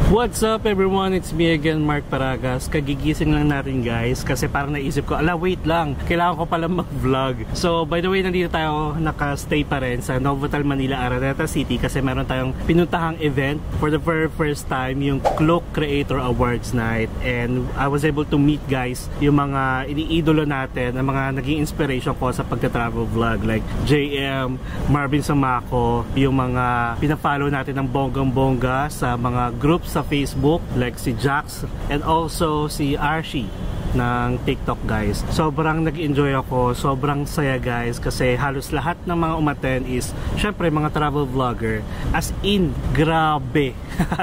What's up everyone? It's me again, Mark Paragas. Kagigising lang natin guys kasi parang naisip ko, wait lang, kailangan ko pala mag-vlog. So by the way, nandito tayo naka-stay pa rin sa Novotel Manila, Araneta City kasi meron tayong pinuntahang event for the very first time, yung Klook Creator Awards Night, and I was able to meet guys yung mga iniidolo natin, ang mga naging inspiration ko sa pagta-travel vlog like JM, Marvin Samaco, yung mga pina-follow natin ng bonggang-bongga sa mga groups sa Facebook like si Jax and also si Archie ng TikTok guys. Sobrang nag-enjoy ako, sobrang saya guys kasi halos lahat ng mga umattend is syempre mga travel vlogger, as in grabe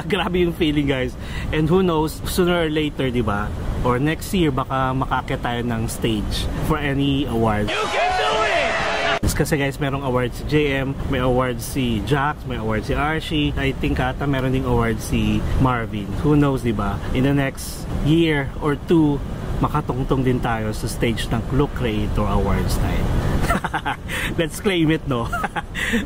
grabe yung feeling guys, and who knows, sooner or later diba, or next year baka makakit tayo ng stage for any award. You can do it! Kasi guys, merong awards si JM, may awards si Jax, may awards si Archie, I think ata meron ding awards si Marvin. Who knows, diba? In the next year or two, makatungtong din tayo sa stage ng Klook Creator Awards Night. Let's claim it, no?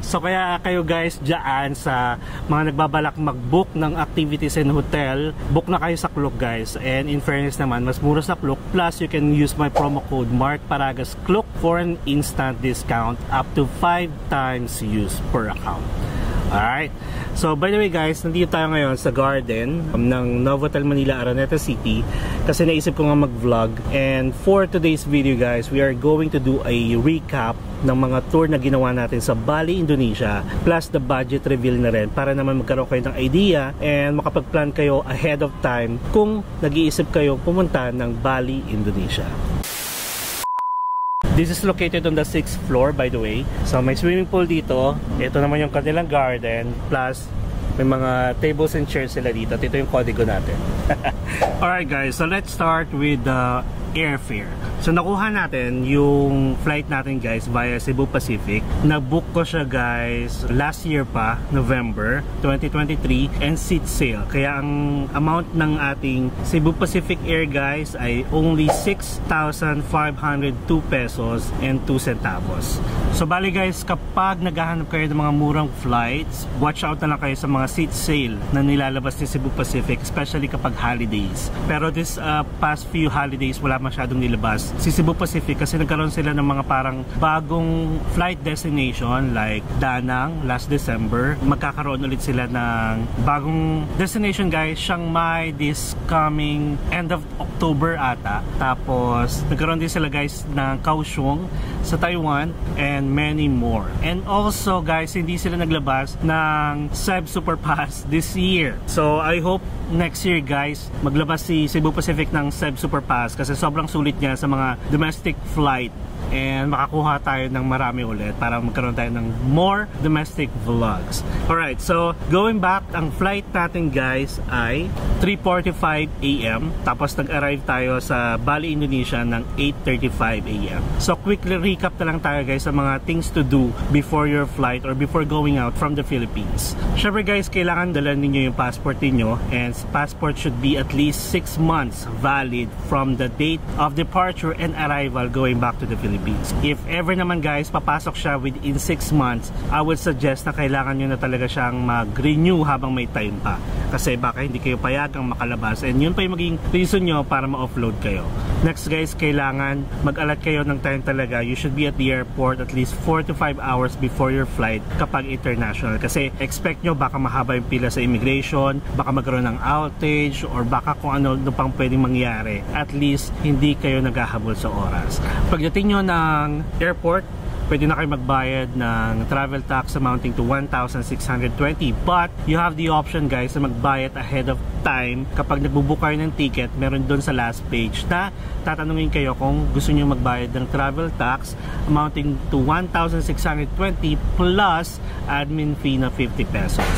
So kaya kayo guys dyan sa mga nagbabalak mag-book ng activities in hotel, book na kayo sa Klook guys. And in fairness naman, mas mura sa Klook, plus you can use my promo code MarkParagasKlook for an instant discount up to 5 times use per account. Alright, so by the way guys, nandito tayo ngayon sa garden ng Novotel Manila, Araneta City kasi naisip ko nga mag-vlog, and for today's video guys, we are going to do a recap ng mga tour na ginawa natin sa Bali, Indonesia, plus the budget reveal na rin para naman magkaroon kayo ng idea and makapag-plan kayo ahead of time kung nag-iisip kayo pumunta ng Bali, Indonesia. This is located on the 6th floor by the way. So may swimming pool dito. Ito naman yung kanilang garden. Plus may mga tables and chairs sila dito. At ito yung kodigo natin. Alright guys, so let's start with the airfare. So nakuha natin yung flight natin guys via Cebu Pacific. Nag-book ko siya guys last year pa, November 2023, and seat sale. Kaya ang amount ng ating Cebu Pacific Air guys ay only 6,502 pesos and 2 centavos. So bali guys, kapag naghahanap kayo ng mga murang flights, watch out na lang kayo sa mga seat sale na nilalabas ni Cebu Pacific, especially kapag holidays. Pero this past few holidays wala masyadong nilabas si Cebu Pacific kasi nagkaroon sila ng mga parang bagong flight destination like Danang last December. Magkakaroon ulit sila ng bagong destination guys, Chiang Mai this coming end of October ata. Tapos nagkaroon din sila guys ng Kaohsiung sa Taiwan and many more. And also guys, hindi sila naglabas ng Cebu Superpass this year. So I hope next year guys maglabas si Cebu Pacific ng Cebu Superpass kasi sobrang sulit niya sa mga domestic flight, and makakuha tayo ng marami ulit para magkaroon tayo ng more domestic vlogs. Alright, so going back, ang flight natin guys ay 3:45 AM, tapos nag-arrive tayo sa Bali, Indonesia ng 8:35 AM. So quickly recap na lang tayo guys sa mga things to do before your flight or before going out from the Philippines. Syempre guys, kailangan dala ninyo yung passport niyo, and passport should be at least 6 months valid from the date of departure and arrival going back to the Philippines. If ever naman guys papasok siya within 6 months, I would suggest na kailangan nyo na talaga siyang mag-renew habang may time pa, kasi baka hindi kayo payagang makalabas, and yun pa yung maging reason nyo para ma-offload kayo. Next guys, kailangan mag-alat kayo ng time talaga. You should be at the airport at least 4 to 5 hours before your flight kapag international, kasi expect nyo baka mahaba yung pila sa immigration, baka magkaroon ng outage, or baka kung ano pang pwedeng mangyari. At least hindi kayo naghahabol sa oras. Pagdating nyo ng airport, pwede na kayo magbayad ng travel tax amounting to 1,620, but you have the option guys na magbayad ahead of time. Kapag nagbubook kayo ng ticket, meron doon sa last page na tatanungin kayo kung gusto nyo magbayad ng travel tax amounting to 1,620 plus admin fee na 50 pesos.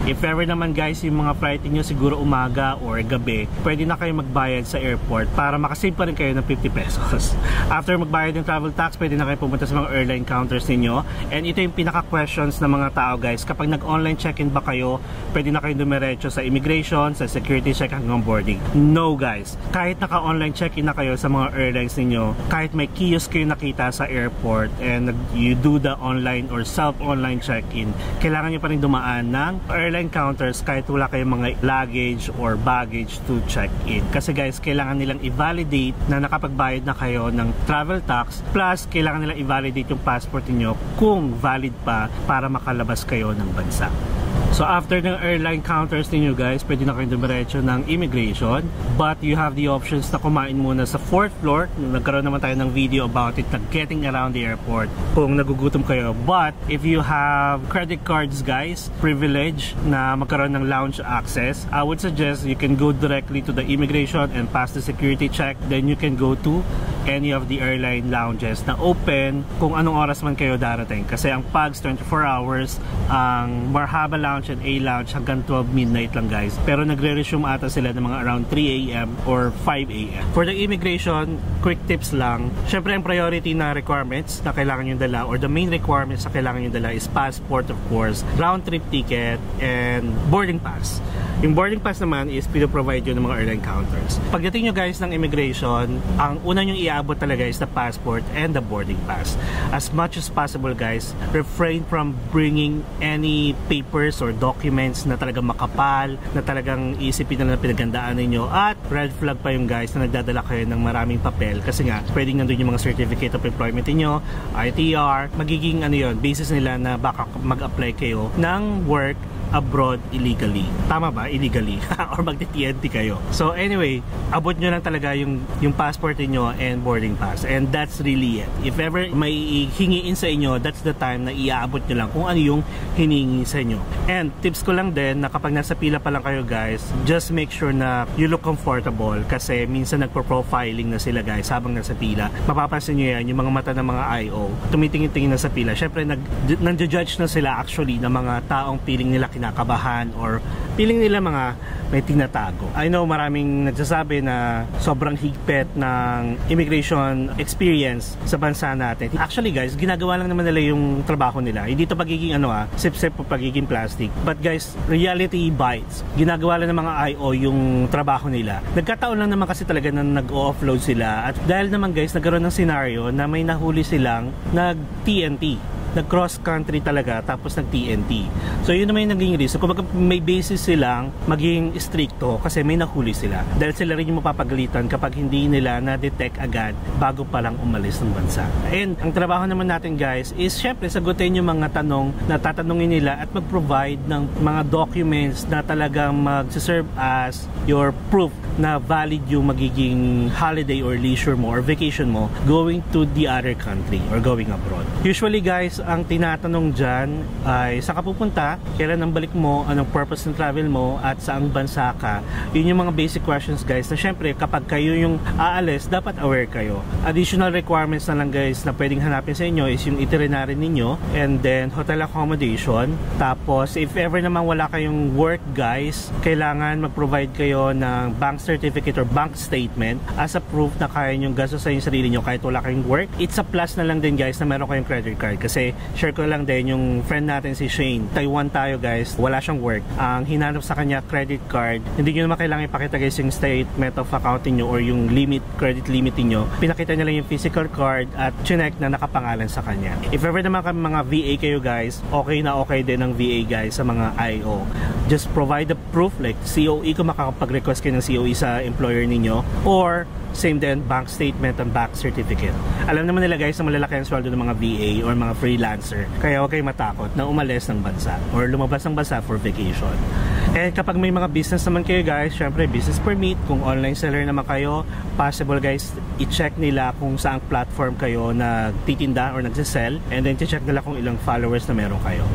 If ever naman guys, yung mga flight niyo siguro umaga or gabi, pwede na kayo magbayad sa airport para makasave pa rin kayo ng 50 pesos. After magbayad ng travel tax, pwede na kayo pumunta sa mga airline counters ninyo. And ito yung pinaka-questions ng mga tao guys. Kapag nag-online check-in ba kayo, pwede na kayo dumiretso sa immigration, sa security check hanggang boarding. No guys. Kahit naka-online check-in na kayo sa mga airlines ninyo, kahit may kiosk kayo nakita sa airport and you do the online or self-online check-in, kailangan nyo pa rin dumaan ng airline airline counters kahit wala kayong mga luggage or baggage to check in. Kasi guys, kailangan nilang i-validate na nakapagbayad na kayo ng travel tax, plus kailangan nilang i-validate yung passport niyo kung valid pa para makalabas kayo ng bansa. So after ng airline counters ninyo guys, pwede na kayong dumiretso ng immigration, but you have the options na kumain muna sa 4th floor. Nagkaroon naman tayo ng video about it, na getting around the airport kung nagugutom kayo. But if you have credit cards guys, privilege na magkaroon ng lounge access, I would suggest you can go directly to the immigration and pass the security check. Then you can go to any of the airline lounges na open kung anong oras man kayo darating. Kasi ang PAGS 24 hours, ang Marhaba Lounge and A Lounge hanggang 12 midnight lang guys. Pero nagre-resume ata sila ng mga around 3 AM or 5 AM. For the immigration, quick tips lang. Syempre ang priority na requirements na kailangan yung dala, or the main requirements na kailangan yung dala, is passport of course, round trip ticket, and boarding pass. Yung boarding pass naman is pinoprovide yun ng mga airline counters. Pagdating nyo guys ng immigration, ang una nyong iaabot talaga is the passport and the boarding pass. As much as possible guys, refrain from bringing any papers or documents na talagang makapal, na talagang isipin na pinagandaan ninyo, at red flag pa yung guys na nagdadala kayo ng maraming papel, kasi nga pwedeng nandun yung mga certificate of employment niyo, ITR, magiging ano yun, basis nila na baka mag-apply kayo ng work abroad illegally. Tama ba? Illegally. Or magti-TNT kayo. So anyway, abot nyo lang talaga yung passport niyo and boarding pass. And that's really it. If ever may hingiin sa inyo, that's the time na iaabot nyo lang kung ano yung hiningi sa inyo. And tips ko lang din na kapag nasa pila pa lang kayo guys, just make sure na you look comfortable, kasi minsan nagpo-profiling na sila guys habang nasa pila. Mapapansin nyo yan, yung mga mata ng mga IO, tumitingin-tingin na sa pila. Syempre, nag-judge na sila actually ng mga taong feeling nila kinakabahan or feeling nila mga may tinatago. I know maraming nagsasabi na sobrang higpit ng immigration experience sa bansa natin. Actually guys, ginagawa lang naman nila yung trabaho nila. Hindi to pagiging sip-sip o pagiging plastic. But guys, reality bites. Ginagawa lang ng mga IO yung trabaho nila. Nagkataon lang naman kasi talaga na nag-offload sila. At dahil naman guys, nagkaroon ng scenario na may nahuli silang nag-TNT. Nag-cross country talaga, tapos nag-TNT. So yun naman yung naging reason. Kung may basis silang maging stricto kasi may nahuli sila. Dahil sila rin yung mapapagalitan kapag hindi nila na-detect agad bago pa lang umalis ng bansa. And ang trabaho naman natin guys is syempre sagutin yung mga tanong na tatanungin nila at mag-provide ng mga documents na talagang mag-serve as your proof na valid yung magiging holiday or leisure mo or vacation mo going to the other country or going abroad. Usually guys, ang tinatanong dyan ay saan ka pupunta, kailan ang balik mo, anong purpose ng travel mo, at saang bansa ka. Yun yung mga basic questions guys na syempre kapag kayo yung aalis, dapat aware kayo. Additional requirements na lang guys na pwedeng hanapin sa inyo is yung itinerary ninyo, and then hotel accommodation. Tapos if ever naman wala kayong work guys, kailangan mag-provide kayo ng bank certificate or bank statement as a proof na kaya nyong gastos sa yung sarili nyo kahit wala kayong work. It's a plus na lang din guys na meron kayong credit card, kasi share ko lang din yung friend natin si Shane. Taiwan tayo guys, wala siyang work. Ang hinanap sa kanya credit card, hindi nyo naman kailangan ipakita guys yung statement of account niyo or yung limit, credit limit niyo. Pinakita niya lang yung physical card at chinek na nakapangalan sa kanya. If ever naman kami mga VA kayo guys, okay na okay din ang VA guys sa mga IO. Just provide the proof like COE kung makakapag-request kayo ng COE sa employer ninyo, or same din bank statement and bank certificate. Alam naman nila guys na malalaki ang sweldo ng mga VA or mga freelancer, kaya huwag kayong matakot na umalis ng bansa or lumabas ng bansa for vacation. And kapag may mga business naman kayo guys, syempre business permit, kung online seller naman kayo, possible guys i-check nila kung saang platform kayo nagtitinda or nagsisell, and then i-check nila kung ilang followers na meron kayo.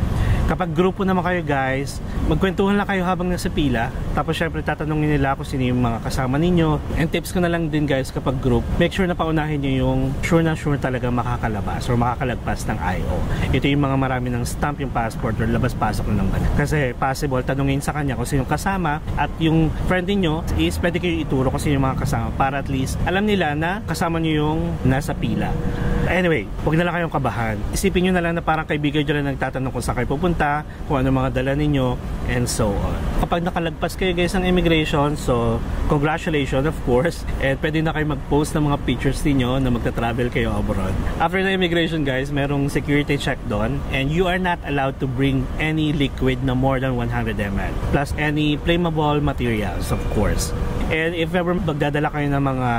Kapag grupo naman kayo guys, magkwentuhan lang kayo habang nasa pila, tapos syempre tatanungin nila kung sino yung mga kasama ninyo. And tips ko na lang din guys, kapag group, make sure na paunahin nyo yung sure na sure talaga makakalabas or makakalagpas ng IO. Ito yung mga marami ng stamp yung passport or labas-pasok na ng bansa. Kasi possible tanungin sa kanya kung sino yung kasama, at yung friend niyo is pwede kayo ituro kung sino yung mga kasama para at least alam nila na kasama nyo yung nasa pila. Anyway, huwag na lang kayong kabahan. Isipin nyo na lang na parang kaibigan nyo lang nagtatanong kung saan kayo pupunta, kung ano mga dala ninyo, and so on. Kapag nakalagpas kayo guys ng immigration, so congratulations of course, and pwede na kayo mag-post ng mga pictures niyo na magta-travel kayo abroad. After the immigration guys, merong security check doon, and you are not allowed to bring any liquid na more than 100 ml, plus any flammable materials of course. And if ever magdadala kayo ng mga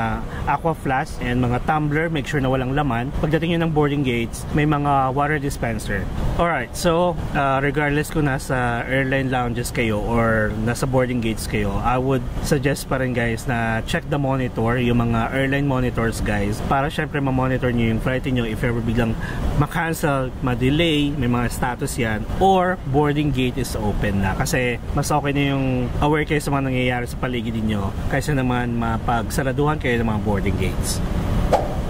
aqua flask and mga tumbler, make sure na walang laman. Pagdating nyo ng boarding gates, may mga water dispenser. Alright, so regardless kung nasa airline lounges kayo or nasa boarding gates kayo, I would suggest pa rin guys na check the monitor, yung mga airline monitors guys, para syempre ma-monitor nyo yung flight nyo if ever biglang ma-cancel, ma-delay, may mga status yan, or boarding gate is open na. Kasi mas okay na yung aware kayo sa mga nangyayari sa paligid niyo kaysa naman mapagsaraduhan kayo ng mga boarding gates.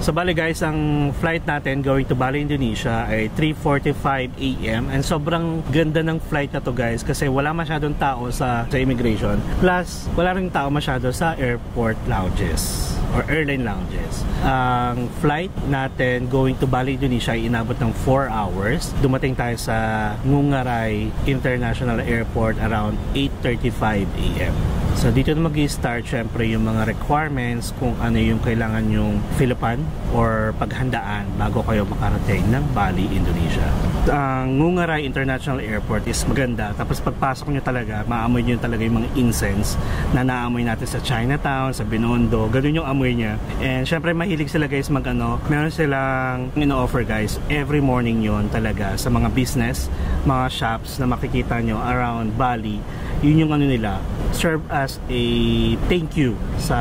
So bali guys, ang flight natin going to Bali, Indonesia ay 3:45 AM, and sobrang ganda ng flight na to guys kasi wala masyadong tao sa immigration, plus wala ring tao masyado sa airport lounges or airline lounges. Ang flight natin going to Bali, Indonesia ay inabot ng 4 hours. Dumating tayo sa Ngurai International Airport around 8:35 AM. So dito na mag-i-start syempre yung mga requirements kung ano yung kailangan yung Philippine or paghandaan bago kayo makarating ng Bali, Indonesia. Ang Ngurai International Airport is maganda, tapos pagpasok nyo talaga, maamoy nyo talaga yung mga incense na naamoy natin sa Chinatown, sa Binondo, ganun yung amoy niya. And syempre mahilig sila guys meron silang ino-offer guys every morning yon talaga sa mga business, mga shops na makikita nyo around Bali. Yun yung ano nila, serve as a thank you sa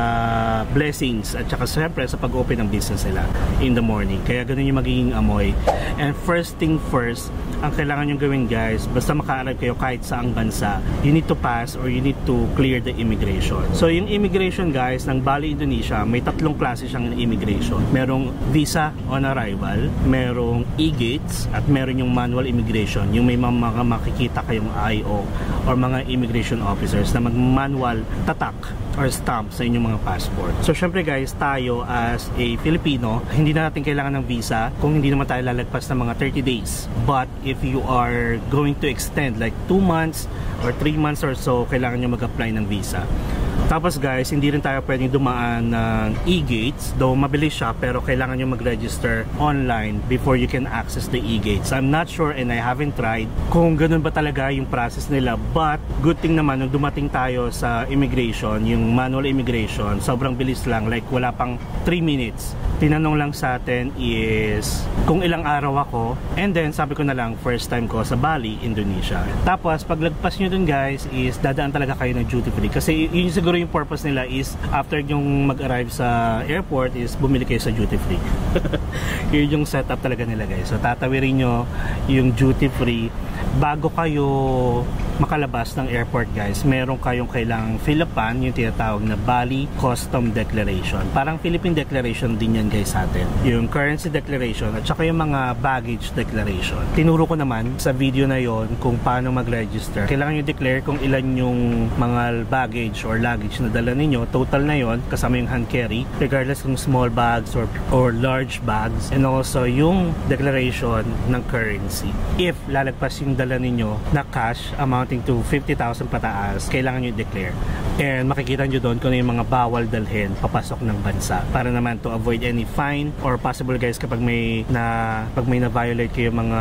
blessings at saka syempre sa pag-open ng business nila in the morning. Kaya ganun yung magiging amoy. And first thing first, ang kailangan nyo gawin guys, basta maka-arrive kayo kahit saang bansa, you need to pass or you need to clear the immigration. So yung immigration guys ng Bali, Indonesia, may tatlong klase siyang immigration. Merong visa on arrival, merong e-gates, at meron yung manual immigration, yung may mga makikita kayong IO or mga immigration officers na mag-manual tatak or stamp sa inyong mga passport. So syempre guys, tayo as a Filipino, hindi na natin kailangan ng visa kung hindi naman tayo lalagpas ng mga 30 days. But if you are going to extend like 2 months or 3 months or so, kailangan nyo mag-apply ng visa. Tapos guys, hindi rin tayo pwedeng dumaan ng e-gates, though mabilis siya, pero kailangan nyo mag-register online before you can access the e-gates. I'm not sure and I haven't tried kung ganun ba talaga yung process nila, but good thing naman nung dumating tayo sa immigration, yung manual immigration, sobrang bilis lang, like wala pang 3 minutes. Tinanong lang sa atin is kung ilang araw ako, and then sabi ko na lang first time ko sa Bali, Indonesia. Tapos paglagpas nyo dun guys is dadaan talaga kayo ng duty free, kasi yun siguro yung purpose nila is after yung mag-arrive sa airport is bumili kayo sa duty free. Yun yung setup talaga nila guys. So tatawirin nyo yung duty free bago kayo makalabas ng airport guys. Meron kayong kailangang Philippine, yung tinatawag na Bali Custom Declaration. Parang Philippine Declaration din yan guys sa atin. Yung Currency Declaration at saka yung mga Baggage Declaration. Tinuro ko naman sa video na yon kung paano mag-register. Kailangan nyo declare kung ilan yung mga baggage or luggage na dala ninyo. Total na yon kasama yung hand carry, regardless kung small bags or large bags, and also yung declaration ng currency. If lalagpas yung dala ninyo na cash amounting to 50,000 pataas, kailangan nyo i-declare. And makikita nyo doon kung ano yung mga bawal dalhin papasok ng bansa, para naman to avoid any fine or possible guys kapag may na-violate kayo mga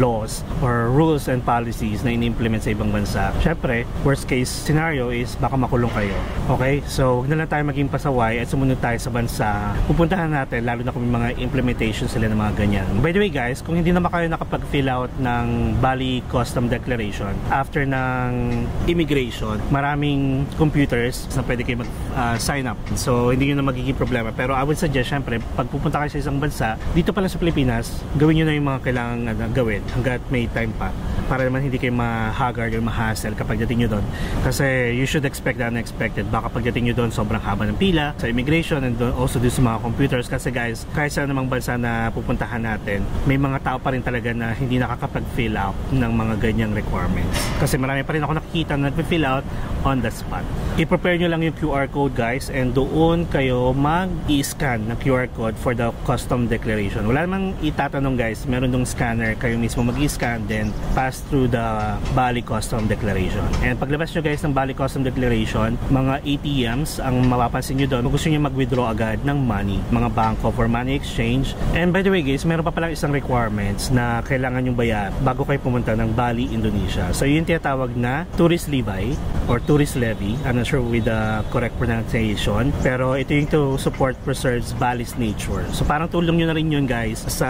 laws or rules and policies na in-implement sa ibang bansa. Syempre, worst case scenario is baka makulong kayo. Okay? So, huwag na lang tayo maging pasaway at sumunod tayo sa bansa. Pupuntahan natin, lalo na kung may mga implementation sila ng mga ganyan. By the way guys, kung hindi naman kayo nakapag-fill out ng Bali Custom Declaration, after ng immigration, maraming computers na pwede kayo mag-sign up. So, hindi yun na magiging problema. Pero I would suggest, syempre, pag pupunta kayo sa isang bansa, dito pala sa Pilipinas, gawin nyo na yung mga kailangan gawin hanggat may time pa, para naman hindi kayo ma-haggard or ma-hassle kapag dating nyo doon. Kasi you should expect the unexpected. Baka pagdating nyo doon, sobrang haba ng pila sa immigration, and also doon sa mga computers. Kasi guys, kahit sa namang bansa na pupuntahan natin, may mga tao pa rin talaga na hindi nakakapag-fill out ng mga ganyang requirements. Kasi marami pa rin ako nakikita na nag-fill out on the spot. I-prepare nyo lang yung QR code guys, and doon kayo mag-i-scan ng QR code for the custom declaration. Wala namang itatanong guys, meron dong scanner, kayo mismo mag-i-scan, then pass through the Bali Custom Declaration. And paglabas nyo guys ng Bali Custom Declaration, mga ATMs ang mapapansin nyo doon kung gusto nyo mag-withdraw agad ng money, mga bangko for money exchange. And by the way guys, meron pa palang isang requirements na kailangan yung bayar bago kayo pumunta ng Bali, Indonesia. So yun tinatawag na tourist levy or tourist levy. I'm not sure with the correct pronunciation, pero ito yung to support preserves Bali's nature. So parang tulong nyo na rin yun guys sa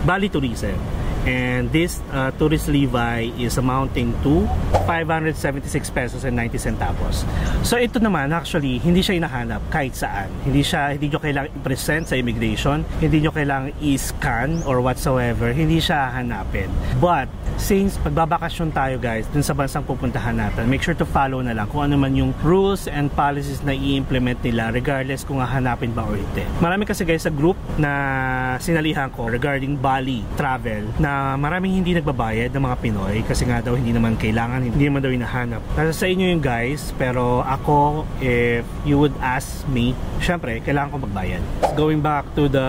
Bali tourism. And this tourist levy is amounting to 576 pesos and 90 centavos. So ito naman actually hindi siya hinahanap kahit saan. Hindi nyo kailangan i-present sa immigration, hindi nyo kailangan i-scan or whatsoever, hindi siya hanapin. But since pagbabakasyon tayo guys dun sa bansang pupuntahan natin, make sure to follow na lang kung ano man yung rules and policies na i-implement nila regardless kung hahanapin ba or hindi. Marami kasi guys sa group na sinalihan ko regarding Bali travel na maraming hindi nagbabayad ng mga Pinoy kasi nga daw hindi naman kailangan, hindi naman daw hinahanap. Nasa sa inyo yung guys, pero ako, if you would ask me, syempre kailangan ko magbayad. Going back to the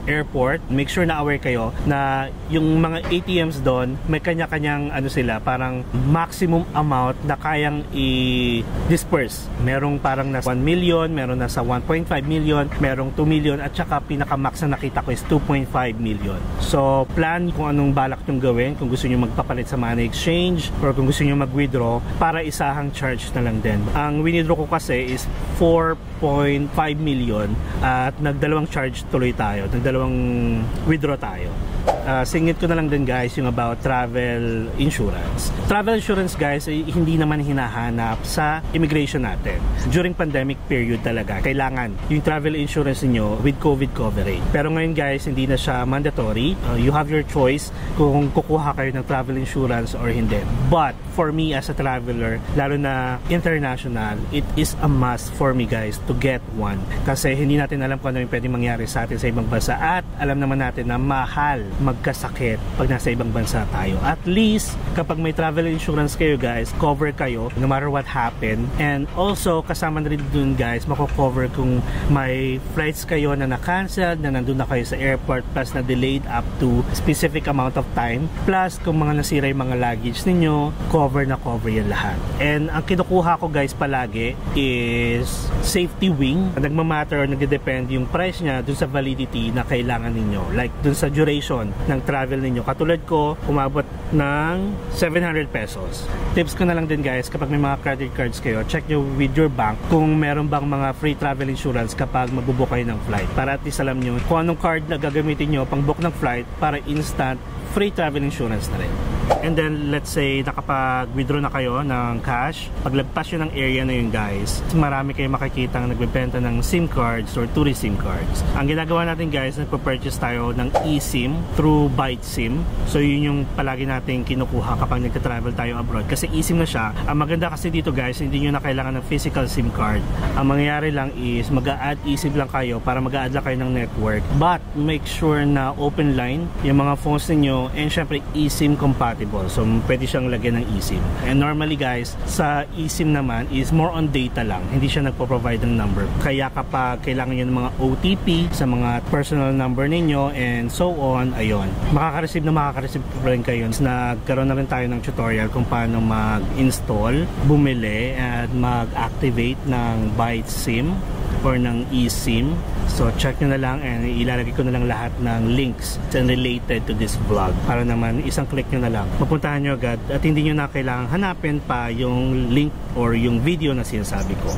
airport, make sure na aware kayo na yung mga ATMs doon may kanya-kanyang ano sila, parang maximum amount na kayang i-disperse. Merong parang nasa 1 million, meron nasa 1.5 million, merong 2 million, at saka pinaka-max na nakita ko is 2.5 million. So plan kung anong balak nyong gawin, kung gusto nyo magpapalit sa money exchange or kung gusto nyo mag-withdraw para isahang charge na lang din. Ang withdraw ko kasi is 4.5 million at nagdalawang charge tuloy tayo, nagdalawang withdraw tayo. Singit ko na lang din guys yung about travel insurance. Travel insurance guys ay hindi naman hinahanap sa immigration natin. During pandemic period talaga, kailangan yung travel insurance niyo with COVID coverage. Pero ngayon guys, hindi na siya mandatory. You have your choice kung kukuha kayo ng travel insurance or hindi. But for me as a traveler, lalo na international, it is a must for me guys to get one. Kasi hindi natin alam kung ano yung pwedeng mangyari sa atin sa ibang bansa, at alam naman natin na mahal magkasakit pag nasa ibang bansa tayo. At least kapag may travel insurance kayo guys, cover kayo no matter what happen. And also kasama na rin dun guys, mako-cover kung may flights kayo na na-cancel, na nandun na kayo sa airport, plus na delayed up to specific amount of time, plus kung mga nasira yung mga luggage ninyo, cover na cover yan lahat. And ang kinukuha ko guys palagi is safety wing. Nagmamatter or nagde-depend yung price niya dun sa validity na kailangan ninyo, like dun sa duration ng travel ninyo. Katulad ko, umabot ng 700 pesos. Tips ko na lang din guys, kapag may mga credit cards kayo, check nyo with your bank kung meron bang mga free travel insurance kapag magbubook kayo ng flight, para at least alam nyo kung anong card na gagamitin nyo pang book ng flight para instant free travel insurance na rin. And then let's say nakapag-withdraw na kayo ng cash, paglagpas nyo ng area na yun guys, marami kayo makikita na nagbebenta ng SIM cards or tourist SIM cards. Ang ginagawa natin guys, nagpo-purchase tayo ng eSIM through ByteSIM. So yun yung palagi natin kinukuha kapag nagka-travel tayo abroad, kasi eSIM na siya. Ang maganda kasi dito guys, hindi nyo na kailangan ng physical SIM card. Ang mangyayari lang is mag-a-add eSIM lang kayo para mag-a-add lang kayo ng network, but make sure na open line yung mga phones ninyo, and syempre eSIM compatible. So pwede siyang lagyan ng eSIM. And normally guys, sa eSIM naman is more on data lang, hindi siya nagpo-provide ng number. Kaya kapag kailangan nyo ng mga OTP sa mga personal number ninyo and so on, ayun, makaka-receive rin kayo. Nagkaroon na rin tayo ng tutorial kung paano mag-install, bumili at mag-activate ng ByteSIM or ng eSIM. So check nyo na lang, and ilalagay ko na lang lahat ng links and related to this vlog para naman isang click nyo na lang mapuntahan nyo agad, at hindi nyo na kailangan hanapin pa yung link or yung video na sinasabi ko.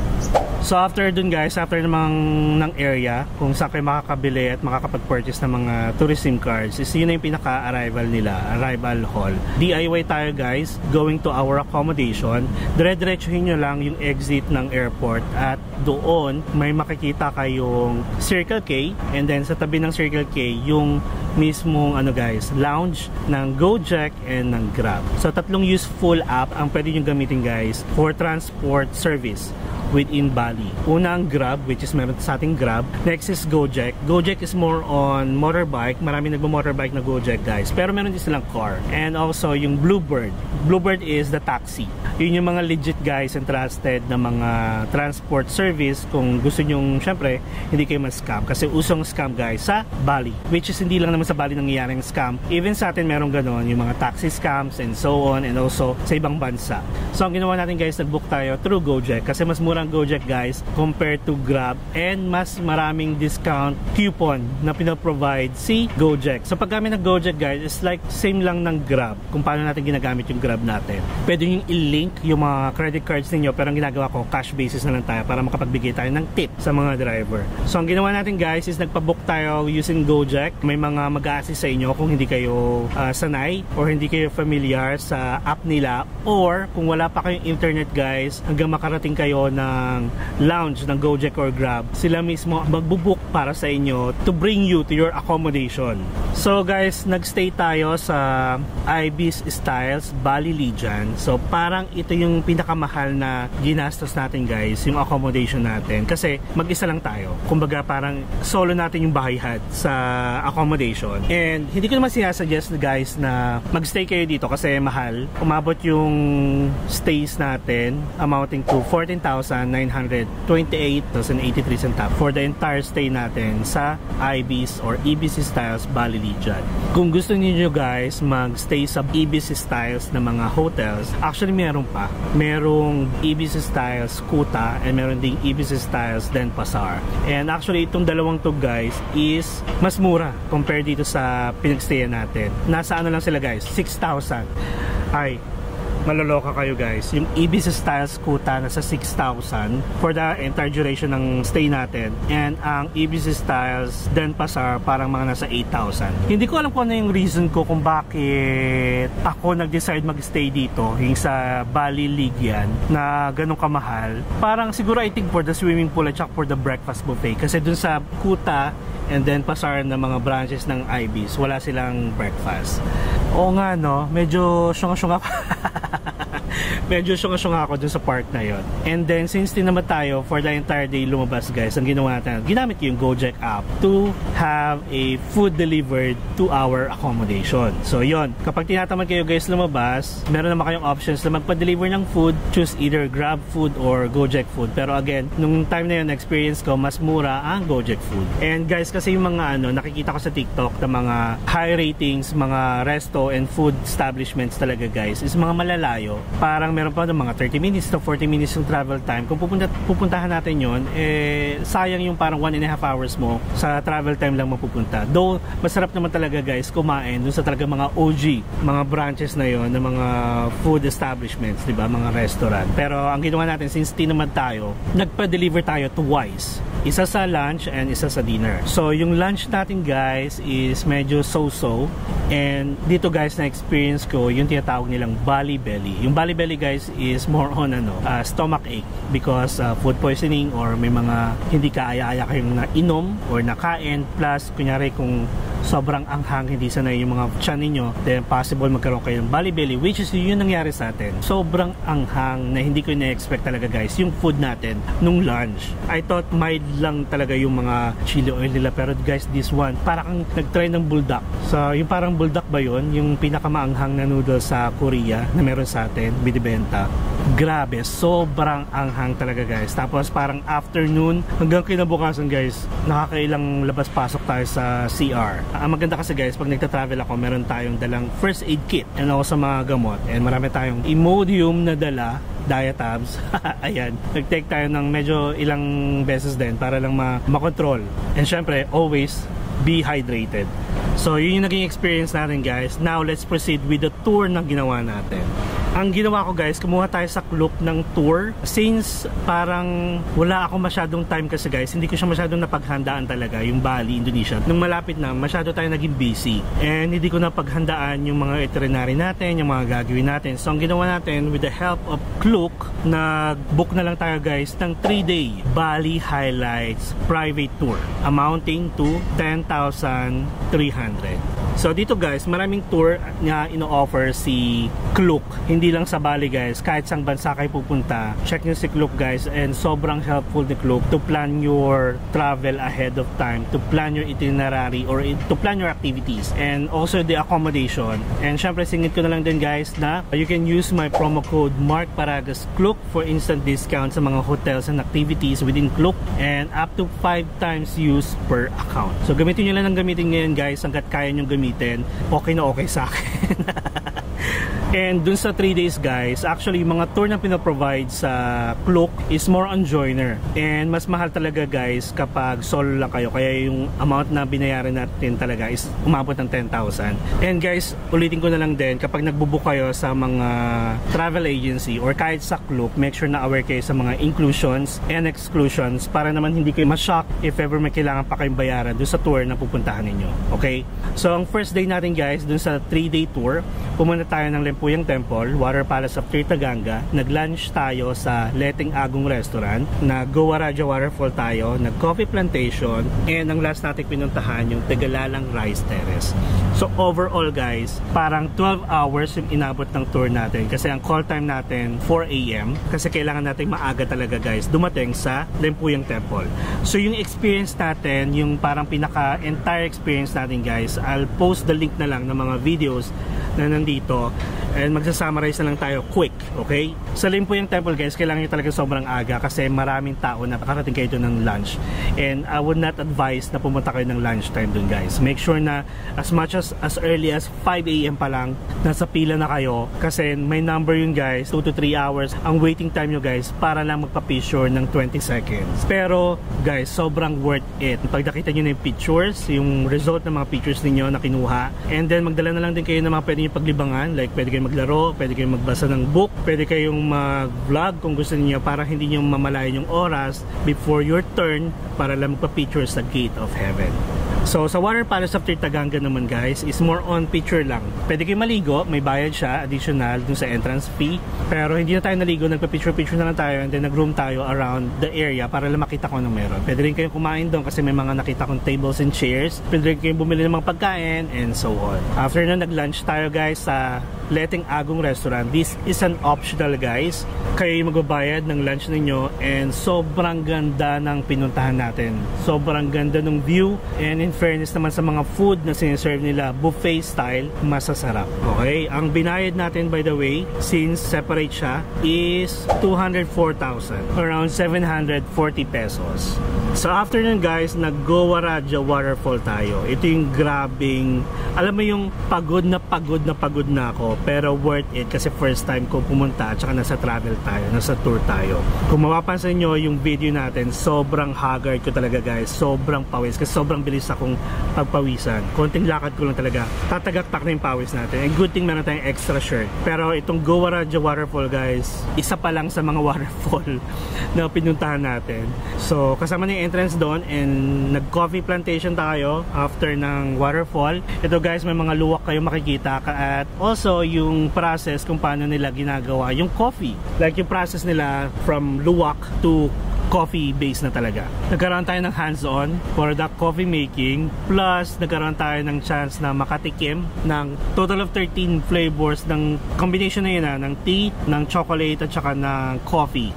So after dun guys, after namang ng area kung saan kayo makakabili at makakapag-purchase ng mga tourist SIM cards, is yun na yung pinaka-arrival nila, arrival hall. DIY tayo guys, going to our accommodation. Dire-diretsuhin nyo lang yung exit ng airport, at doon may makikita kayong Circle K, and then sa tabi ng Circle K yung mismong ano guys, lounge ng Gojek and ng Grab. So tatlong useful app ang pwede nyo gamitin guys for transport service within Bali. Una ang Grab, which is meron sa ating Grab. Next is Gojek. Gojek is more on motorbike. Marami nagmo-motorbike na Gojek, guys. Pero meron din silang car. And also yung Bluebird. Bluebird is the taxi. Yun yung mga legit, guys, and trusted na mga transport service kung gusto nyong, syempre, hindi kayo man-scam. Kasi usong scam, guys, sa Bali. Which is hindi lang naman sa Bali nangyayari ng scam. Even sa atin meron ganon, yung mga taxi scams and so on, and also sa ibang bansa. So ang ginawa natin, guys, nag-book tayo through Gojek kasi mas murang Gojek, guys, compared to Grab, and mas maraming discount coupon na pinaprovide si Gojek. So pag kami nag-Gojek, guys, it's like same lang ng Grab kung paano natin ginagamit yung Grab natin. Pwede yung i-link yung mga credit cards ninyo, pero ang ginagawa ko, cash basis na lang tayo para makapagbigay tayo ng tip sa mga driver. So ang ginawa natin, guys, is nagpa-book tayo using Gojek. May mga mag-a-assist sa inyo kung hindi kayo sanay or hindi kayo familiar sa app nila, or kung wala pa kayong internet, guys, hanggang makarating kayo ng lounge ng Gojek or Grab, sila mismo magbubook para sa inyo to bring you to your accommodation. So guys, nagstay tayo sa Ibis Styles Bali Lijan. So parang ito yung pinakamahal na ginastos natin, guys, yung accommodation natin, kasi mag-isa lang tayo. Kumbaga parang solo natin yung bahayhad sa accommodation. And hindi ko naman sinasuggest, guys, na magstay kayo dito kasi mahal. Umabot yung stays natin amounting to 14,928.83 for the entire stay natin sa Ibis or Ibis Styles Bali Lijan. Kung gusto niyo, guys, magstay sa Ibis Styles na mga hotels, actually meron pa. Merong Ibis Styles Kuta and meron ding Ibis Styles Denpasar. And actually itong dalawang to, guys, is mas mura compare dito sa pinagstayan natin. Nasa ano lang sila, guys, 6,000. Ay, maloloka kayo, guys. Yung Ibis Styles Kuta nasa 6,000 for the entire duration ng stay natin, and ang Ibis Styles Denpasar parang mga nasa 8,000. Hindi ko alam kung ano yung reason ko kung bakit ako nag-decide mag-stay dito yung sa Bali Lijan na ganun kamahal. Parang siguro I think for the swimming pool at saka for the breakfast buffet, kasi dun sa Kuta and then Pasar na mga branches ng Ibis, wala silang breakfast. Oo nga, no, medyo syunga-syunga medyo syunga-syunga ako dun sa park na yon. And then since tinamad tayo for the entire day lumabas, guys, ang ginawa natin, ginamit yung Gojek app to have a food delivered to our accommodation. So yon, kapag tinatamad kayo, guys, lumabas, meron naman kayong options na magpa-deliver ng food. Choose either Grab food or Gojek food. Pero again, nung time na yun, experience ko, mas mura ang Gojek food. And guys, kasi yung mga nakikita ko sa TikTok na mga high ratings, mga resto and food establishments talaga, guys, is mga malalayo. Parang meron pa ng mga 30 minutes to 40 minutes yung travel time. Kung pupuntahan natin yon, sayang yung parang 1.5 hours mo sa travel time lang mapupunta. Though masarap naman talaga, guys, kumain dun sa talaga mga OG, mga branches na yon, ng mga food establishments, diba, mga restaurant. Pero ang ginawa natin, since tinamad tayo, nagpa-deliver tayo twice. Isa sa lunch and isa sa dinner. So yung lunch natin, guys, is medyo so-so. And dito, guys, na experience ko yung tinatawag nilang Bali Belly. Yung Bali Belly, guys, is more on stomach ache because food poisoning or may mga hindi kaaya-aya kayong nainom or nakain, plus kunyari kung sobrang anghang, hindi sanay yung mga tiyan ninyo, then possible magkaroon kayo ng Bali Belly, which is yun nangyari sa atin. Sobrang anghang na hindi ko na-expect talaga, guys, yung food natin nung lunch. I thought mild lang talaga yung mga chili oil nila, pero guys, this one parang nag-try ng buldak. So yung parang buldak ba yun? Yung pinakamaanghang na noodles sa Korea na meron sa atin, binibenta. Grabe, sobrang anghang talaga, guys. Tapos parang afternoon hanggang kinabukasan, guys, nakakailang labas-pasok tayo sa CR. Ang maganda kasi, guys, pag nagta-travel ako, meron tayong dalang first aid kit and also mga gamot, and marami tayong Imodium na dala, Diatabs. Ayan, nag-take tayo ng medyo ilang beses din para lang makontrol. And syempre, always be hydrated. So yun yung naging experience natin, guys. Now let's proceed with the tour na ginawa natin. Ang ginawa ko, guys, kumuha tayo sa Klook ng tour. Since parang wala ako masyadong time kasi, guys, hindi ko siya masyadong napaghandaan talaga, yung Bali, Indonesia. Nung malapit na, masyado tayo naging busy. And hindi ko napaghandaan yung mga itinerary natin, yung mga gagawin natin. So ang ginawa natin, with the help of Klook, nag-book na lang tayo, guys, ng 3-day Bali Highlights private tour amounting to 10,300. So dito guys, maraming tour na ino-offer si Klook. Hindi lang sa Bali guys, kahit sang bansa kayo pupunta, check nyo si Klook guys, and sobrang helpful ni Klook to plan your travel ahead of time, to plan your itinerary or to plan your activities, and also the accommodation. And syempre singit ko na lang din guys na you can use my promo code MarkParagasKlook for instant discount sa mga hotels and activities within Klook, and up to 5 times use per account. So gamitin nyo lang ng gamitin ngayon guys, hanggat kaya nyo gamitin, okay na okay sa akin. And dun sa 3 days guys, actually yung mga tour na pinaprovide sa Klook is more on joiner. And mas mahal talaga guys kapag solo lang kayo. Kaya yung amount na binayaran natin talaga is umabot ng 10,000. And guys, ulitin ko na lang din, kapag nagbubook kayo sa mga travel agency or kahit sa Klook, make sure na aware kayo sa mga inclusions and exclusions para naman hindi kayo ma-shock if ever may kailangan pa kayong bayaran dun sa tour na pupuntahan ninyo. Okay? So ang first day natin guys, dun sa 3-day tour, pumunta tayo ng Lempuyang Temple, Water Palace of Tirtaganga, nag-lunch tayo sa Leteng Agong Restaurant, nag-Goa Raja Waterfall tayo, nag-Coffee Plantation, and ang last natin pinuntahan yung Tegalalang Rice Terrace. So overall guys, parang 12 hours yung inabot ng tour natin kasi ang call time natin 4 AM kasi kailangan natin maaga talaga guys dumating sa Lempuyang Temple. So yung experience natin, yung parang pinaka-entire experience natin guys, I'll post the link na lang ng mga videos na nandito and magsa-summarize na lang tayo quick, okay? Sa Lempuyang Temple guys, kailangan nyo talaga sobrang aga kasi maraming tao na pakarating kayo doon ng lunch, and I would not advise na pumunta kayo ng lunch time doon guys. Make sure na as much as early as 5 AM pa lang nasa pila na kayo kasi may number yun guys, 2 to 3 hours ang waiting time nyo guys para lang magpa-picture ng 20 seconds. Pero guys, sobrang worth it. Pag nakita nyo na yung pictures, yung result ng mga pictures ninyo na kinuha, and then magdala na lang din kayo ng mga pwede nyo paglibangan, like pwede kayong maglaro, pwede kayong magbasa ng book, pwede kayong mag-vlog kung gusto niyo para hindi nyo mamalayan yung oras before your turn para lang magpa-picture sa Gate of Heaven. So sa Water Palace of Tirtaganga naman guys is more on picture lang. Pwede kayo maligo, may bayad siya additional dun sa entrance fee, pero hindi na tayo naligo, nagpa-picture na lang tayo and then nag-room tayo around the area para lang makita ko anong meron. Pwede rin kayong kumain doon kasi may mga nakita kong tables and chairs, pwede rin kayong bumili ng mga pagkain and so on. After na nag-lunch tayo guys sa Leteng Agong Restaurant. This is an optional guys, kayo yung magbabayad ng lunch ninyo, and sobrang ganda ng pinuntahan natin, sobrang ganda ng view, and in fairness naman sa mga food na siniserve nila, buffet style, masasarap. Okay, ang binayad natin by the way, since separate siya, is 204,000, around 740 pesos. So after nun guys, nag-Goa Raja Waterfall tayo. Ito yung grabing, alam mo yung pagod na ako, pero worth it kasi first time ko pumunta at saka nasa travel tayo, nasa tour tayo. Kung mapapansin nyo yung video natin, sobrang haggard ko talaga guys, sobrang pawis kasi sobrang bilis akong pagpawisan. Konting lakad ko lang talaga, tatagaktak na yung pawis natin, and good thing meron tayong extra shirt. Pero itong Goa Raja Waterfall guys, isa pa lang sa mga waterfall na pinuntahan natin. So kasama na yung entrance doon, and nag-Coffee Plantation tayo after ng waterfall. Ito guys, may mga luwak kayo makikita, at also yung process kung paano nila ginagawa yung coffee, like yung process nila from luwak to coffee base na talaga. Nagkaroon tayo ng hands-on for the coffee making, plus nagkaroon tayo ng chance na makatikim ng total of 13 flavors ng combination na yun ng tea, ng chocolate at saka ng coffee.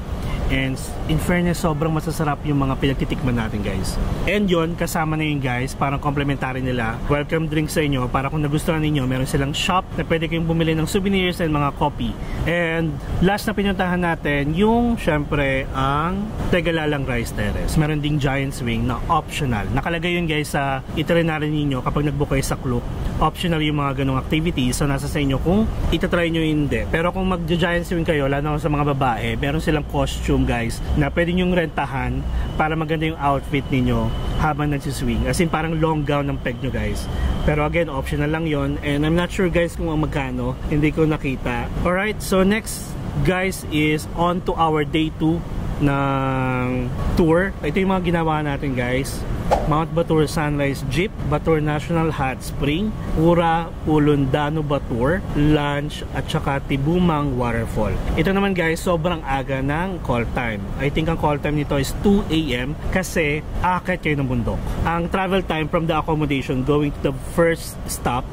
And in fairness, sobrang masasarap yung mga pinagtitikman natin guys. And yun, kasama na yun guys, parang complementary nila, welcome drink sa inyo, para kung nagustuhan ninyo, meron silang shop na pwede kayong bumili ng souvenirs and mga coffee. And last na pinuntahan natin, yung syempre ang Tegalalang Rice Terrace. Meron ding giant swing na optional. Nakalagay yun guys sa itinerary ninyo kapag nag-book kayo sa Klook. Optional yung mga ganong activities, so nasa sa inyo kung itatry nyo hindi. Pero kung mag-giant swing kayo, lalo sa mga babae, meron silang costume guys na pwede nyong rentahan para maganda yung outfit ninyo habang nagsiswing, as in parang long gown ng peg nyo guys. Pero again, optional lang yon, and I'm not sure guys kung ang magkano, hindi ko nakita. Alright, so next guys is on to our day 2 ng tour. Ito yung mga ginawa natin guys. Mount Batur Sunrise Jeep, Batur National Hot Spring, Pura Ulundano Batur, Lunch, at saka Tibumang Waterfall. Ito naman guys, sobrang aga ng call time. I think ang call time nito is 2 AM kasi aakyat kayo ng bundok. Ang travel time from the accommodation going to the first stop,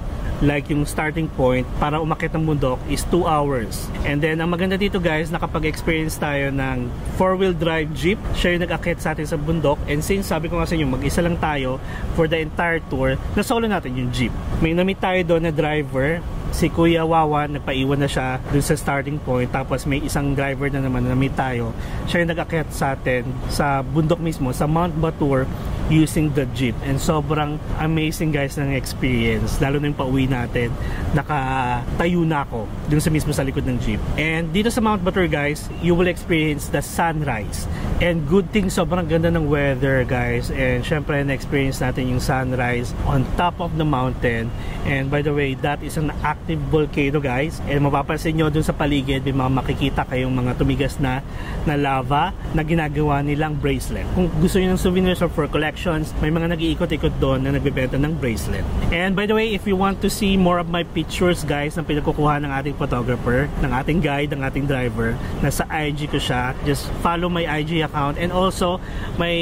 like yung starting point para umakyat ng bundok, is 2 hours. And then ang maganda dito guys, nakapag-experience tayo ng 4-wheel drive jeep. Siya yung nag-akyat sa atin sa bundok, and since sabi ko nga sa inyo, mag-isa lang tayo for the entire tour, na solo natin yung jeep. May na-meet tayo doon na driver, si Kuya Wawan, nagpaiwan na siya dun sa starting point. Tapos may isang driver na naman na meet tayo. Siya yung nag-akyat sa atin sa bundok mismo, sa Mount Batur, using the jeep. And sobrang amazing guys ng experience, lalo na yung pauwi natin, nakatayo na ako dun sa mismo sa likod ng jeep. And dito sa Mount Batur guys, you will experience the sunrise. And good thing, sobrang ganda ng weather guys, and syempre na-experience natin yung sunrise on top of the mountain. And by the way, that is an active volcano guys, and mapapansin nyo dun sa paligid, may mga makikita kayong mga tumigas na lava na ginagawa nilang bracelet. Kung gusto nyo ng souvenirs or for collection, may mga nag-iikot-ikot doon na nagbebenta ng bracelet. And by the way, if you want to see more of my pictures guys, na pinagkukuha ng ating photographer, ng ating guide, ng ating driver, nasa IG ko siya. Just follow my IG account and also my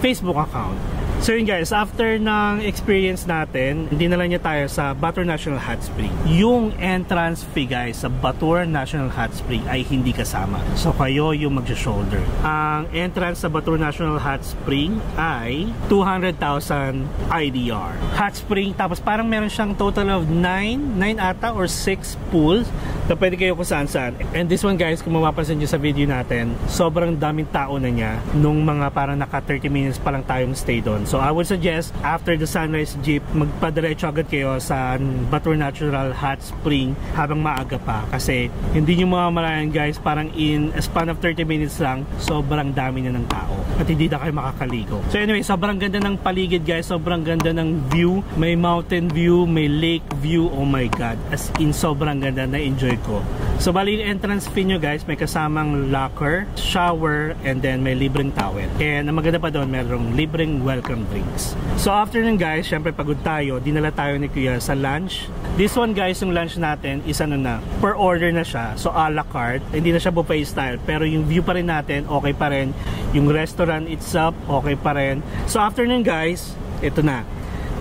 Facebook account. So yun guys, after ng experience natin, dinala niya tayo sa Batur National Hot Spring. Yung entrance fee guys sa Batur National Hot Spring ay hindi kasama. So kayo yung mag-shoulder. Ang entrance sa Batur National Hot Spring ay 200,000 IDR. Hot Spring, tapos parang meron siyang total of 9 ata or 6 pools na pwede kayo kung saan. And this one guys, kung mapapansin nyo sa video natin, sobrang daming tao na niya nung mga parang naka 30 minutes pa lang tayong stay doon. So I would suggest after the sunrise jeep, magpadiretso agad kayo sa Batur Natural Hot Spring habang maaga pa, kasi hindi nyo mamalayan guys, parang in a span of 30 minutes lang, sobrang dami na ng tao at hindi na kayo makakaligo. So anyway, sobrang ganda ng paligid guys, sobrang ganda ng view, may mountain view, may lake view, oh my god, as in sobrang ganda, na enjoy ko. So bali yung entrance fee nyo guys, may kasamang locker, shower, and then may libreng towel. And ang maganda pa doon, merong libreng welcome drinks. So after nun guys, syempre pagod tayo, dinala tayo ni Kuya sa lunch. This one guys, yung lunch natin is ano na, per order na siya. So a la carte, hindi na siya buffet style, pero yung view pa rin natin, okay pa rin. Yung restaurant itself, okay pa rin. So after nun guys, ito na,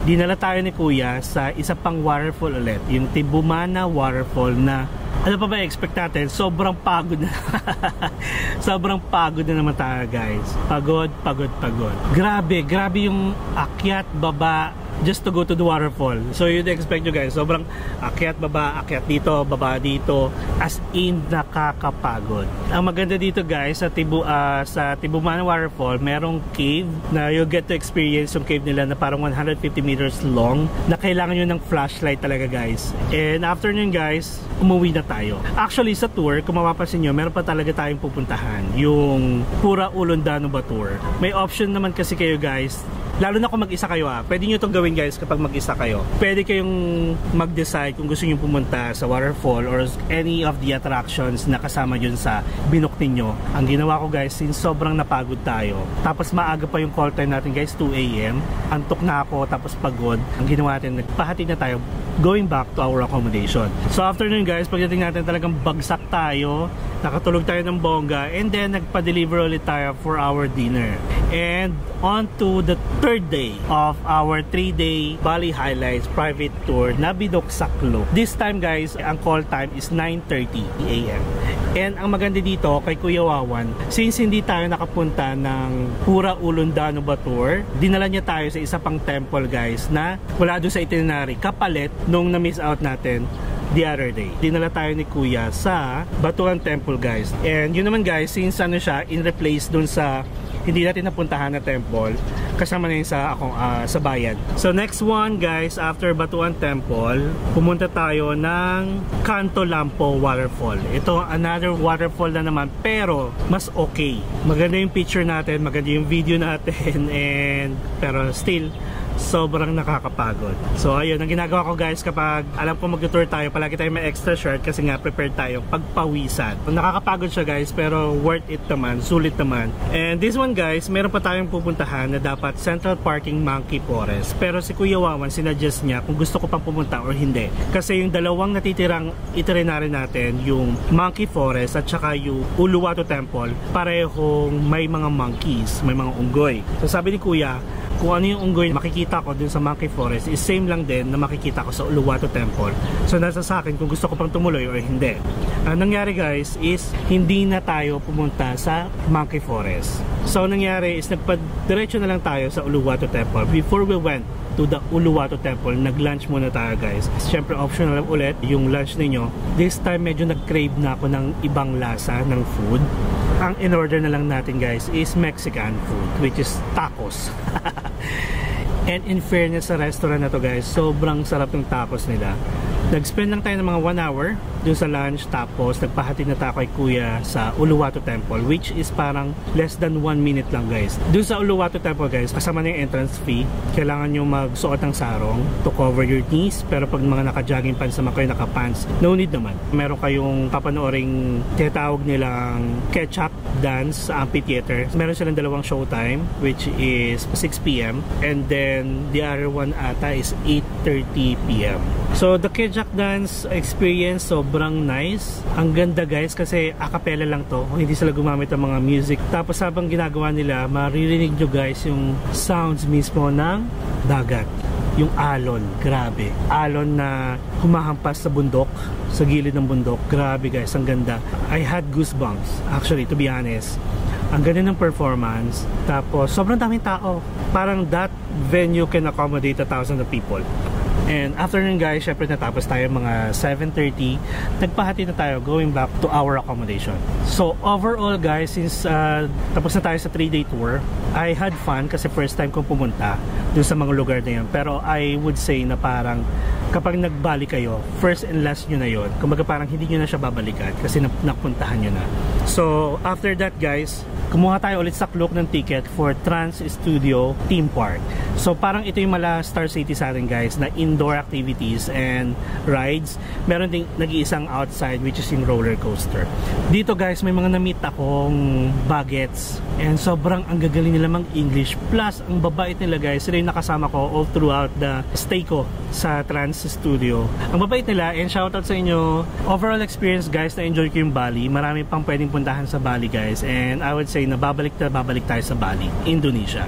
dinala tayo ni Kuya sa isa pang waterfall ulit, yung Tibumana Waterfall, na ano pa ba expect natin? Sobrang pagod na. Sobrang pagod na naman tayo guys. Pagod. Grabe yung akyat, baba, just to go to the waterfall. So you'd expect nyo guys, sobrang akyat, baba, akyat dito, baba dito, as in nakakapagod. Ang maganda dito guys, sa Tibumana Waterfall, merong cave na you get to experience yung cave nila na parang 150 meters long, na kailangan nyo ng flashlight talaga guys. And after nun guys, umuwi na tayo. Actually sa tour, kung mapapansin nyo, meron pa talaga tayong pupuntahan, yung Pura Ulundano Batur. May option naman kasi kayo guys, lalo na kung mag-isa kayo pwede nyo itong gawin guys kapag mag-isa kayo. Pwede kayong mag-decide kung gusto nyo pumunta sa waterfall or any of the attractions na kasama yun sa binook ninyo. Ang ginawa ko guys, since sobrang napagod tayo, tapos maaga pa yung call time natin guys, 2 AM, antok na ako, tapos pagod, ang ginawa natin, nagpahatid na tayo going back to our accommodation. So after nun guys, pagdating natin talagang bagsak tayo, nakatulog tayo ng bongga, and then nagpa-deliver ulit tayo for our dinner. And on to the third day of our 3-day Bali Highlights private tour na Bidok Saklo. This time guys, ang call time is 9:30 AM. And ang maganda dito kay Kuya Wawan, since hindi tayo nakapunta ng Pura Ulundano Batur, dinala niya tayo sa isa pang temple guys na wala doon sa itinerary, kapalit nung na-miss out natin the other day. Dinala tayo ni Kuya sa Batuan Temple guys. And yun naman guys, since ano siya, in replace dun sa hindi natin napuntahan na temple, kasama na yun sa bayan. So next one guys, after Batuan Temple, pumunta tayo ng Canto Lampo Waterfall. Ito another waterfall na naman, pero mas okay. Maganda yung picture natin, maganda yung video natin, and pero still sobrang nakakapagod. So ayun, ang ginagawa ko guys kapag alam ko mag-tour tayo, palagi tayo may extra shirt kasi nga prepared tayo pagpawisan. Nakakapagod siya guys, pero worth it naman, sulit naman. And this one guys, meron pa tayong pupuntahan na dapat Central Parking Monkey Forest. Pero si Kuya Wawan sinuggest niya kung gusto ko pang pumunta or hindi. Kasi yung dalawang natitirang itinerary natin, yung Monkey Forest at saka yung Uluwatu Temple, parehong may mga monkeys, may mga unggoy. So sabi ni Kuya, kung ano yung unggoy makikita ko dun sa Monkey Forest is same lang din na makikita ko sa Uluwatu Temple. So nasa sa akin kung gusto ko pang tumuloy or hindi. Ang nangyari guys is hindi na tayo pumunta sa Monkey Forest. So nangyari is nagpadiretso na lang tayo sa Uluwatu Temple. Before we went to the Uluwatu Temple, nag-lunch muna tayo guys. Siyempre optional ulit yung lunch ninyo. This time medyo nag-crave na ako ng ibang lasa ng food. Ang in-order na lang natin guys is Mexican food, which is tacos. And in fairness sa restaurant na to guys, sobrang sarap ng tacos nila. Nag-spend lang tayo ng mga 1 hour dun sa lunch, tapos nagpahatid na tayo kay Kuya sa Uluwatu Temple, which is parang less than 1 minute lang guys. Dun sa Uluwatu Temple guys, kasama na yung entrance fee. Kailangan nyo magsuot ng sarong to cover your knees, pero pag mga naka-jogging pants naman kayo, naka-pants, no need naman. Meron kayong papanooring tinatawag nilang ketchup dance sa amphitheater. Meron silang dalawang showtime, which is 6 p.m. and then the other one ata is 8:30 p.m. So the Kejak dance experience sobrang nice. Ang ganda guys kasi a cappella lang to. Hindi sila gumamit ng mga music. Tapos habang ginagawa nila, maririnig nyo guys yung sounds mismo ng dagat. Yung alon, grabe. Alon na humahampas sa bundok, sa gilid ng bundok. Grabe guys, ang ganda. I had goosebumps actually, to be honest. Ang ganda ng performance. Tapos sobrang daming tao. Parang that venue can accommodate 1,000 of people. And after nun guys, syempre natapos tayo mga 7:30. Nagpahati na tayo going back to our accommodation. So overall guys, since tapos na tayo sa 3-day tour, I had fun kasi first time kong pumunta dun sa mga lugar na yun. Pero I would say na parang kapag nagbalik kayo, first and last nyo na yun. Kumbaga parang hindi nyo na siya babalikan kasi napuntahan nyo na. So after that guys, kumuha tayo ulit sa Klook ng ticket for Trans Studio Theme Park. So parang ito yung mala Star City sa atin guys, na indoor activities and rides. Meron ding nag-iisang outside which is yung roller coaster. Dito guys, may mga na-meet akong bagets and sobrang ang gagaling nila mag-English. Plus, ang babait nila guys, sila yung nakasama ko all throughout the stay ko sa Trans Studio. Ang babait nila and shoutout sa inyo. Overall experience guys, na-enjoy ko yung Bali. Marami pang pwedeng puntahan sa Bali guys, and I would say na babalik tayo sa Bali, Indonesia.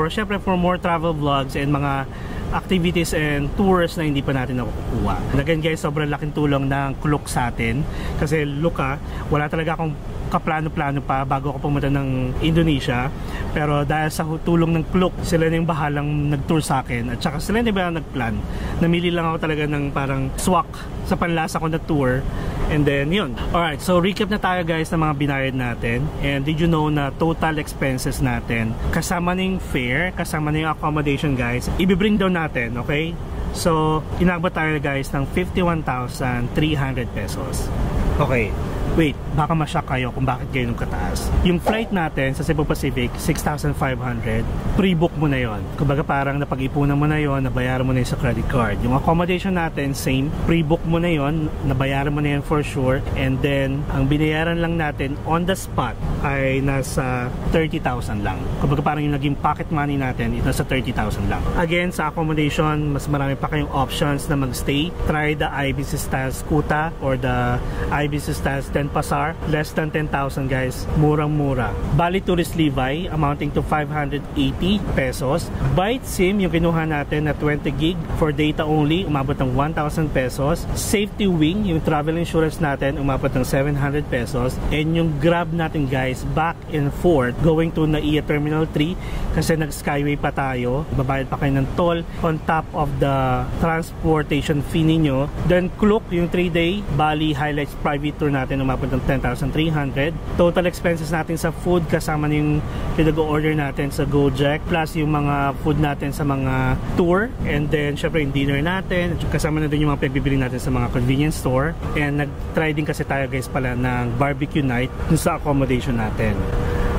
Syempre for more travel vlogs and mga activities and tours na hindi pa natin nakukuha. Again guys, sobrang laking tulong ng Klook sa atin. Kasi look wala talaga akong kaplano-plano pa bago ako pumunta ng Indonesia. Pero dahil sa tulong ng Klook, sila na yung bahalang nag-tour sa akin. At saka sila na yung nag-plan. Namili lang ako talaga ng parang swak sa panlasa ko na tour. And then yun. Alright, so recap na tayo guys ng mga binayad natin. And did you know na total expenses natin, kasama na yung fare, kasama na yung accommodation guys, ibibring down natin, okay? So inabot tayo guys ng 51,300 pesos. Okay, wait, baka ma-shock kayo kung bakit ganyan yung kataas. Yung flight natin sa Cebu Pacific, 6,500. Pre-book mo na yon. Kumbaga parang napag-ipunan mo na yon, nabayaran mo na yun sa credit card. Yung accommodation natin, same. Pre-book mo na yon, nabayaran mo na yan for sure. And then, ang binayaran lang natin on the spot ay nasa 30,000 lang. Kumbaga parang yung naging pocket money natin, ito sa 30,000 lang. Again, sa accommodation, mas marami pa kayong options na mag-stay. Try the IBC Styles Kuta or the IBC Styles Denpasar. Less than 10,000 guys. Murang-mura. Bali Tourist Levi amounting to 580 pesos. Byte SIM yung kinuha natin na 20 gig for data only, umabot ng 1,000 pesos. Safety Wing, yung travel insurance natin, umabot ng 700 pesos. And yung Grab natin guys, back and forth going to NAIA Terminal 3 kasi nag-skyway pa tayo. Babayad pa kayo ng toll on top of the transportation fee ninyo. Then Klook, yung 3-day Bali Highlights private tour natin, umabot ng 10,300. Total expenses natin sa food kasama yung pinag-order natin sa Gojek, plus yung mga food natin sa mga tour, and then syempre yung dinner natin, kasama na din yung mga pagbibili natin sa mga convenience store. And nag-try din kasi tayo guys pala ng barbecue night dun sa accommodation natin.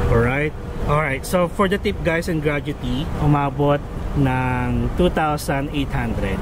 Alright, Alright, so for the tip guys and gratuity, umabot ng 2,800.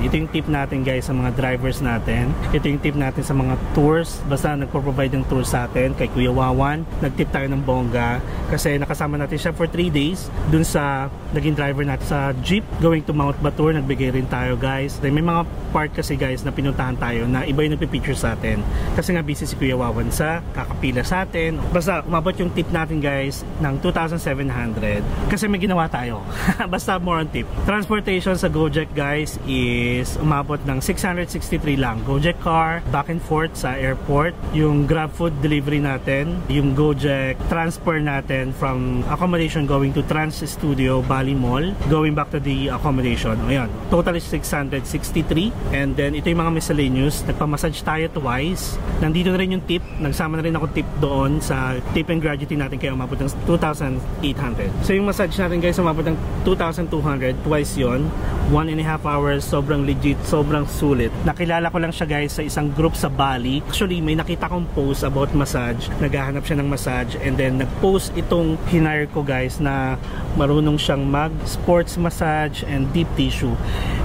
Ito yung tip natin guys sa mga drivers natin. Ito yung tip natin sa mga tours. Basta nagpo-provide ng tours sa atin kay Kuya Wawan. Nag-tip tayo ng bongga kasi nakasama natin siya for 3 days dun sa naging driver natin sa jeep going to Mount Batur. Nagbigay rin tayo guys. May mga part kasi guys na pinuntahan tayo na iba yung nagpipicture sa atin. Kasi nga busy si Kuya Wawan sa kakapila sa atin. Basta umabot yung tip natin guys ng 2,700 kasi may ginawa tayo. Basta more on tip. Transportation sa Gojek guys is umabot ng 663 lang. Gojek car, back and forth sa airport. Yung Grab food delivery natin. Yung Gojek transfer natin from accommodation going to Trans Studio, Bali Mall. Going back to the accommodation. Ayan. Total is 663. And then ito yung mga miscellaneous. Nagpamassage tayo twice. Nandito na rin yung tip. Nagsama na rin ako tip doon sa tip and gratuity natin kaya umabot ng 2,800. So yung massage natin guys umabot ng 2,200. Twice yon, 1.5 hours, sobrang legit, sobrang sulit. Nakilala ko lang siya guys sa isang group sa Bali. Actually may nakita kong post about massage, naghahanap siya ng massage and then nag-post itong hinire ko guys na marunong siyang mag sports massage and deep tissue.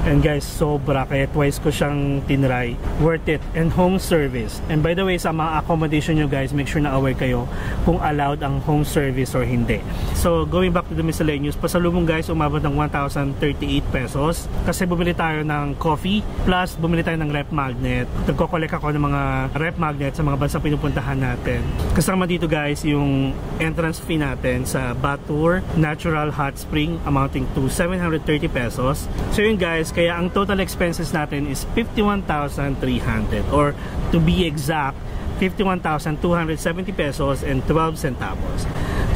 And guys, sobra, kaya twice ko siyang tinry. Worth it. And home service. And by the way, sa mga accommodation nyo guys, make sure na aware kayo kung allowed ang home service or hindi. So going back to the miscellaneous, pasalubong guys umabot ng 1,038 pesos kasi bumili tayo ng coffee plus bumili tayo ng rep magnet. Nagko-collect ako ng mga rep magnet sa mga bansang pinupuntahan natin. Kasama dito guys yung entrance fee natin sa Batur Natural Hot Spring amounting to 730 pesos. So yun guys, kaya ang total expenses natin is 51,300 or to be exact 51,270 pesos and 12 centavos.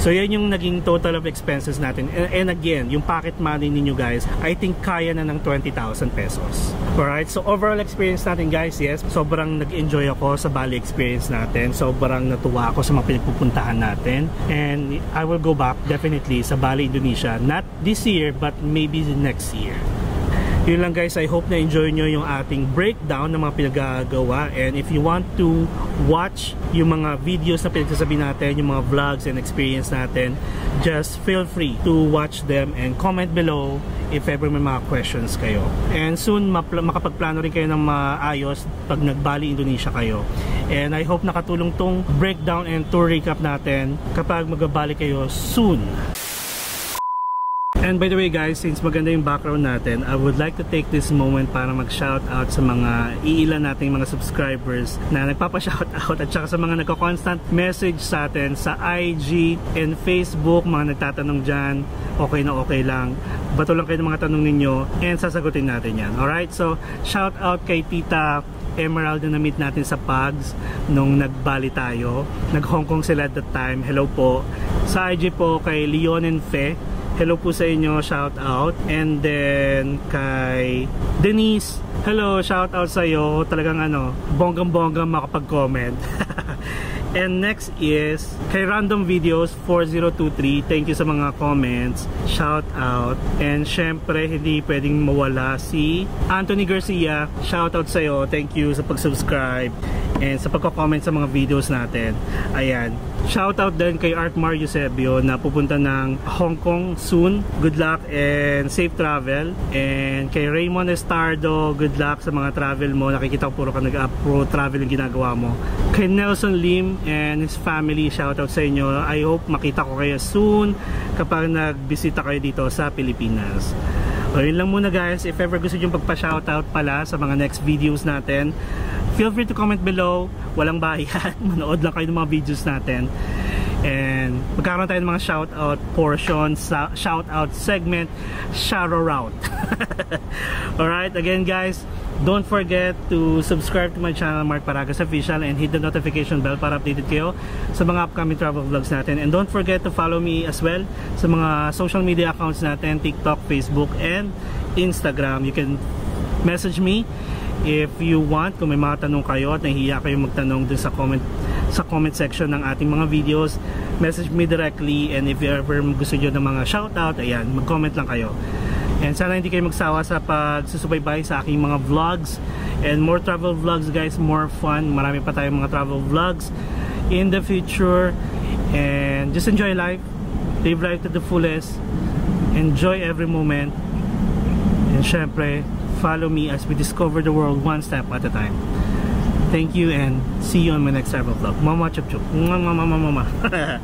So yan yung naging total of expenses natin. And again, yung pocket money ninyo guys, I think kaya na ng 20,000 pesos. Alright, so overall experience natin guys, yes, sobrang nag-enjoy ako sa Bali experience natin. Sobrang natuwa ako sa mga pinagpupuntahan natin. And I will go back definitely sa Bali, Indonesia. Not this year, but maybe the next year. Yun lang guys, I hope na enjoy nyo yung ating breakdown ng mga pinagagawa. And if you want to watch yung mga videos na pinagsasabi natin, yung mga vlogs and experience natin, just feel free to watch them and comment below if ever may mga questions kayo. And soon makapagplano rin kayo ng maayos pag nag-Bali, Indonesia kayo. And I hope nakatulong tong breakdown and tour recap natin kapag mag-Bali kayo soon. And by the way guys, since maganda yung background natin, I would like to take this moment para mag-shoutout sa mga iilan nating mga subscribers na nagpapa-shoutout at saka sa mga nagko-constant message sa atin sa IG and Facebook, mga nagtatanong dyan, okay na okay lang. Bato lang kayo ng mga tanong ninyo and sasagutin natin yan. Alright, so shoutout kay Tita Emerald na na-meet natin sa Pugs nung nag-Bali tayo. Nag-Hong Kong sila at that time. Hello po. Sa IG po kay Leon and Fe. Hello po sa inyo, shout out. And then kay Denise, hello, shout out sa iyo. Talagang bonggang-bonggang makapag-comment. And next is kay Random Videos 4023. Thank you sa mga comments. Shout out. And syempre hindi pwedeng mawala si Anthony Garcia. Shout out sa iyo. Thank you sa pag-subscribe and sa pagko-comment sa mga videos natin. Ayan. Shout out din kay Art Mar Eusebio na pupunta ng Hong Kong soon. Good luck and safe travel. And kay Raymond Estardo, good luck sa mga travel mo. Nakikita ko puro ka nag-pro travel yung ginagawa mo. Kay Nelson Lim and his family, shout out sa inyo. I hope makita ko kayo soon kapag nagbisita kayo dito sa Pilipinas. So yun lang muna guys. If ever gusto nyo pagpa-shoutout pala sa mga next videos natin, feel free to comment below. Walang bayad. Manood lang kayo ng mga videos natin. And magkakaroon tayo ng mga shoutout portions, shoutout segment, shoutout. Alright, again guys, don't forget to subscribe to my channel, Mark Paragas Official, and hit the notification bell para updated kayo sa mga upcoming travel vlogs natin. And don't forget to follow me as well sa mga social media accounts natin, TikTok, Facebook, and Instagram. You can message me if you want, kung may mga tanong kayo at nahihiya kayo magtanong dun sa comment section ng ating mga videos, message me directly. And if you ever gusto nyo ng mga shoutout, ayan, mag-comment lang kayo. And sana hindi kayo magsawa sa pagsusubaybay sa aking mga vlogs and more travel vlogs guys, more fun. Marami pa tayong mga travel vlogs in the future. And just enjoy life live life to the fullest, enjoy every moment, and syempre, follow me as we discover the world one step at a time. Thank you and see you on my next travel vlog. Mama chup chup. Mama.